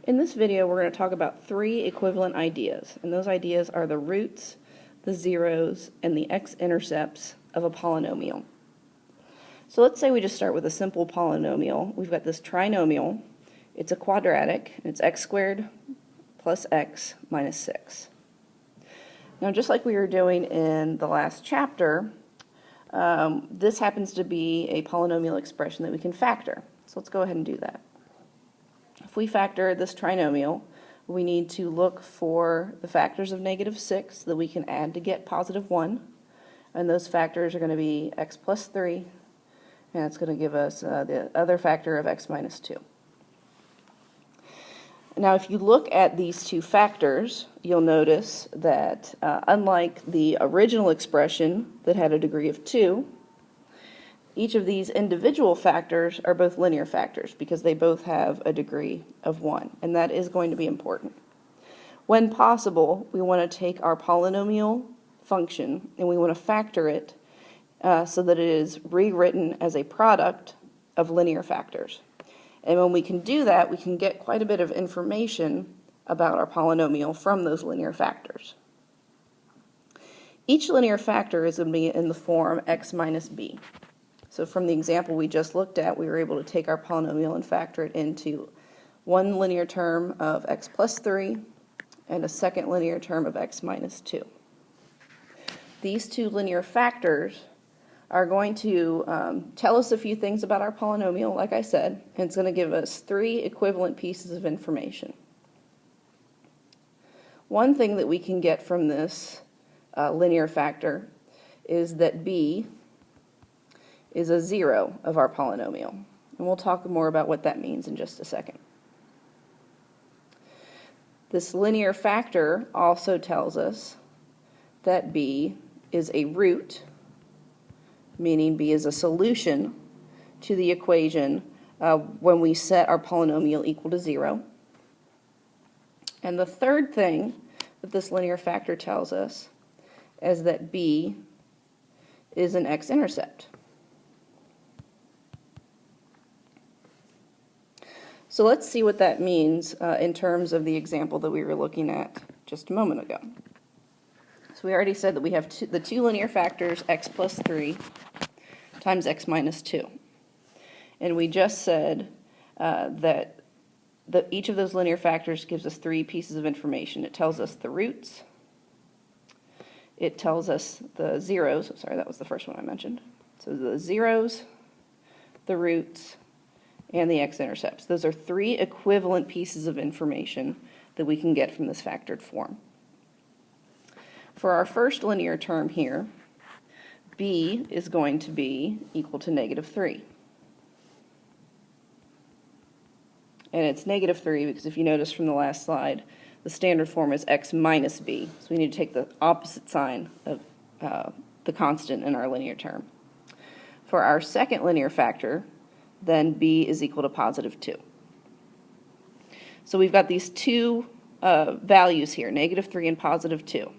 In this video, we're going to talk about three equivalent ideas, and those ideas are the roots, the zeros, and the x-intercepts of a polynomial. So let's say we just start with a simple polynomial. We've got this trinomial. It's a quadratic, and it's x squared plus x minus 6. Now, just like we were doing in the last chapter, this happens to be a polynomial expression that we can factor. So let's go ahead and do that. If we factor this trinomial, we need to look for the factors of -6 that we can add to get +1. And those factors are going to be x plus 3, and it's going to give us the other factor of x minus 2. Now, if you look at these two factors, you'll notice that unlike the original expression that had a degree of 2, each of these individual factors are both linear factors because they both have a degree of 1, and that is going to be important. When possible, we want to take our polynomial function and we want to factor it so that it is rewritten as a product of linear factors. And when we can do that, we can get quite a bit of information about our polynomial from those linear factors. Each linear factor is going to be in the form x minus b. So from the example we just looked at, we were able to take our polynomial and factor it into one linear term of x plus 3 and a second linear term of x minus 2. These two linear factors are going to tell us a few things about our polynomial, like I said, and it's going to give us three equivalent pieces of information. One thing that we can get from this linear factor is that b is a 0 of our polynomial. And we'll talk more about what that means in just a second. This linear factor also tells us that b is a root, meaning b is a solution to the equation when we set our polynomial equal to 0. And the third thing that this linear factor tells us is that b is an x-intercept. So let's see what that means in terms of the example that we were looking at just a moment ago. So we already said that we have the two linear factors, x plus 3 times x minus 2. And we just said that each of those linear factors gives us three pieces of information. It tells us the roots, it tells us the zeros, sorry, that was the first one I mentioned. So the zeros, the roots, and the x-intercepts. Those are three equivalent pieces of information that we can get from this factored form. For our first linear term here, b is going to be equal to -3. And it's -3 because if you notice from the last slide, the standard form is x minus b. So we need to take the opposite sign of the constant in our linear term. For our second linear factor, then b is equal to +2. So we've got these two values here, -3 and +2.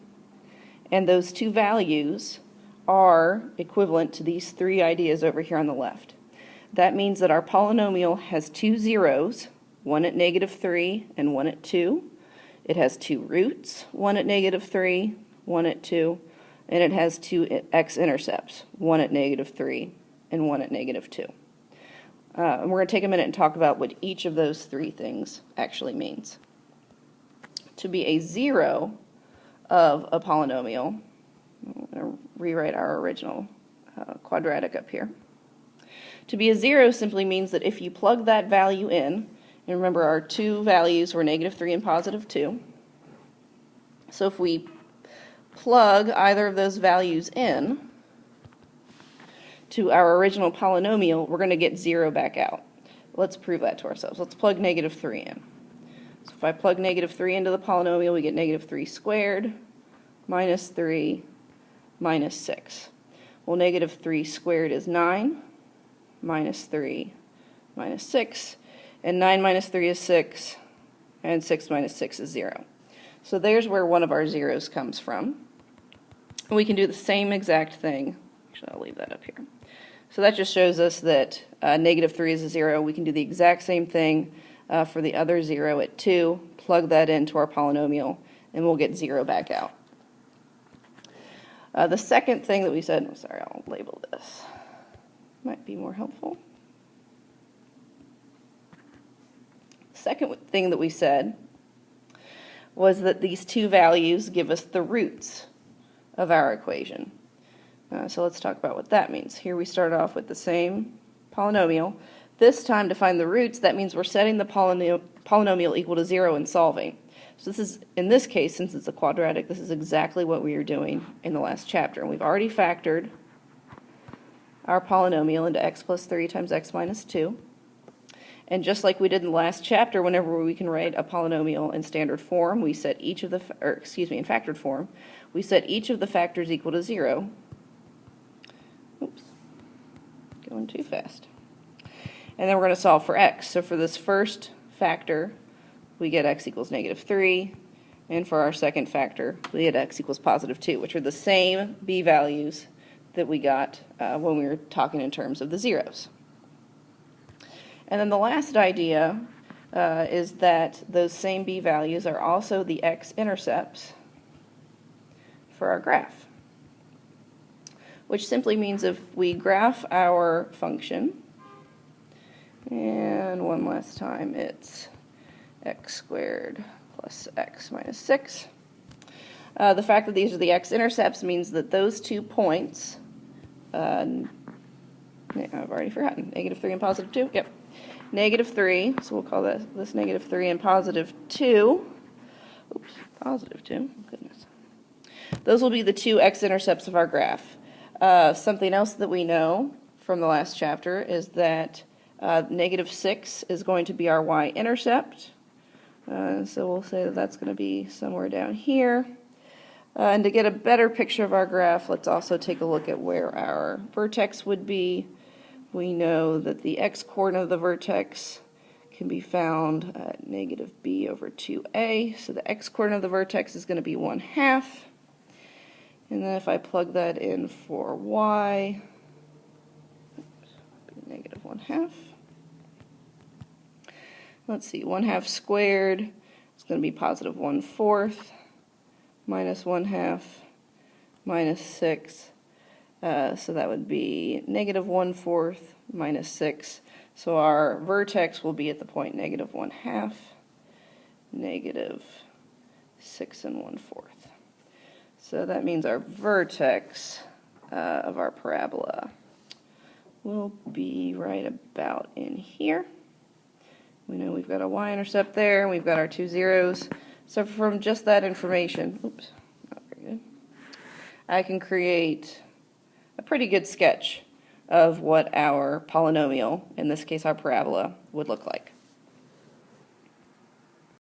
And those two values are equivalent to these three ideas over here on the left. That means that our polynomial has two zeros, one at -3 and one at 2. It has two roots, one at -3, one at 2, and it has two x-intercepts, one at -3 and one at -2. And we're going to take a minute and talk about what each of those three things actually means. To be a 0 of a polynomial, I'm going to rewrite our original quadratic up here. To be a 0 simply means that if you plug that value in, and remember our two values were -3 and +2, so if we plug either of those values in to our original polynomial, we're going to get 0 back out. Let's prove that to ourselves. Let's plug -3 in. So if I plug -3 into the polynomial, we get -3 squared minus 3 minus 6. Well, -3 squared is 9, minus 3 minus 6, and 9 minus 3 is 6, and 6 minus 6 is 0. So there's where one of our zeros comes from. And we can do the same exact thing. Actually, I'll leave that up here. So that just shows us that -3 is a 0. We can do the exact same thing for the other 0 at 2, plug that into our polynomial, and we'll get 0 back out. The second thing that we said, I'll label this, might be more helpful. Second thing that we said was that these two values give us the roots of our equation. So let's talk about what that means. Here we start off with the same polynomial. This time, to find the roots, that means we're setting the polynomial equal to 0 and solving. So this is, in this case, since it's a quadratic, this is exactly what we were doing in the last chapter. And we've already factored our polynomial into x plus 3 times x minus 2. And just like we did in the last chapter, whenever we can write a polynomial in standard form, we set each of the, in factored form, we set each of the factors equal to 0. Oops, going too fast. And then we're going to solve for x. So for this first factor, we get x equals -3. And for our second factor, we get x equals +2, which are the same b values that we got when we were talking in terms of the zeros. And then the last idea is that those same b values are also the x-intercepts for our graph, which simply means if we graph our function, and one last time it's x squared plus x minus 6. The fact that these are the x-intercepts means that those 2 points, I've already forgotten, -3 and +2, yep. -3, so we'll call this -3 and +2. Oops, +2, goodness. Those will be the 2 x-intercepts of our graph. Something else that we know from the last chapter is that -6 is going to be our y-intercept. So we'll say that that's going to be somewhere down here. And to get a better picture of our graph, let's also take a look at where our vertex would be. We know that the x-coordinate of the vertex can be found at -b over 2a. So the x-coordinate of the vertex is going to be 1/2. And then if I plug that in for y, -1/2. Let's see, 1/2 squared is going to be +1/4 minus 1/2 minus 6. So that would be -1/4 minus 6. So our vertex will be at the point -1/2, -6 1/4. So that means our vertex of our parabola will be right about in here. We know we've got a y-intercept there, and we've got our 2 zeros. So from just that information, oops, not very good, I can create a pretty good sketch of what our polynomial, in this case our parabola, would look like.